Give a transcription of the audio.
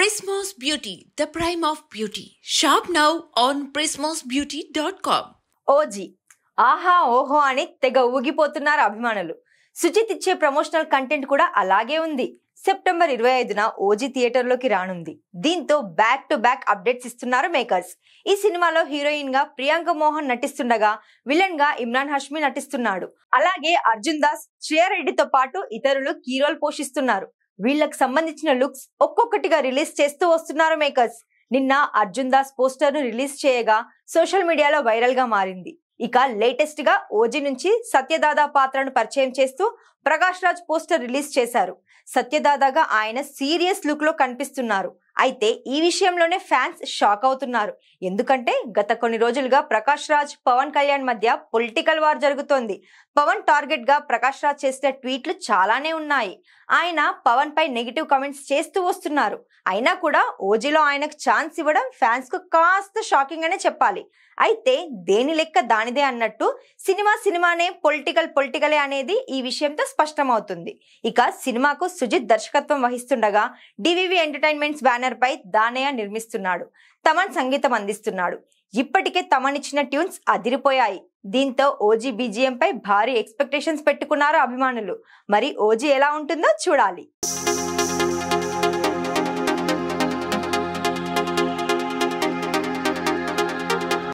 Prismos Beauty, the prime of beauty. Shop now on prismosbeauty.com. OG ఆహా ఓహో అని తెగ ఊగిపోతున్నారు అభిమానులు. సుజిత్ ఇచ్చే ప్రమోషనల్ కంటెంట్ కూడా అలాగే ఉంది. సెప్టెంబర్ 25న ఓజీ థియేటర్లోకి రానుంది. దీంతో బ్యాక్ టు బ్యాక్ అప్డేట్స్ ఇస్తున్నారు మేకర్స్. ఈ సినిమాలో హీరోయిన్ గా ప్రియాంక మోహన్ నటిస్తుండగా విలన్ గా ఇమ్రాన్ హష్మి నటిస్తున్నాడు. అలాగే అర్జున్ దాస్, శ్రేయా రెడ్డితో పాటు ఇతరులు కీ రోల్ పోషిస్తున్నారు. వీళ్ళకి సంబంధించిన లుక్స్ ఒక్కొక్కటిగా రిలీజ్ చేస్తూ వస్తున్నారు మేకర్స్. నిన్న అర్జున్ దాస్ పోస్టర్ ను రిలీజ్ చేయగా సోషల్ మీడియాలో వైరల్ గా మారింది. ఇక లేటెస్ట్ గా ఓజీ నుంచి సత్యదాదా పాత్రను పరిచయం చేస్తూ ప్రకాష్ రాజ్ పోస్టర్ రిలీజ్ చేశారు. సత్యదాదాగా ఆయన సీరియస్ లుక్ లో కనిపిస్తున్నారు. అయితే ఈ విషయంలోనే ఫ్యాన్స్ షాక్ అవుతున్నారు. ఎందుకంటే గత కొన్ని రోజులుగా ప్రకాష్ రాజ్, పవన్ కళ్యాణ్ మధ్య పొలిటికల్ వార్ జరుగుతోంది. పవన్ టార్గెట్ గా ప్రకాష్ రాజ్ చేసిన ట్వీట్లు చాలానే ఉన్నాయి. ఆయన పవన్ పై నెగిటివ్ కామెంట్స్ చేస్తూ వస్తున్నారు. అయినా కూడా ఓజీలో ఆయనకు ఛాన్స్ ఇవ్వడం ఫ్యాన్స్ కు కాస్త షాకింగ్ అనే చెప్పాలి. అయితే దేని లెక్క దానిదే అన్నట్టు సినిమానే పొలిటికలే అనేది ఈ విషయంతో స్పష్టమవుతుంది. ఇక సినిమాకు సుజిత్ దర్శకత్వం వహిస్తుండగా డివివి ఎంటర్టైన్మెంట్స్ బ్యానర్ పై దానయ్య నిర్మిస్తున్నాడు. తమన్ సంగీతం అందిస్తున్నాడు. ఇప్పటికే తమన్ ఇచ్చిన ట్యూన్స్ అదిరిపోయాయి. దీంతో ఓజీ బీజిఎం పై భారీ ఎక్స్పెక్టేషన్స్ పెట్టుకున్నారు అభిమానులు. మరి ఓజీ ఎలా ఉంటుందో చూడాలి.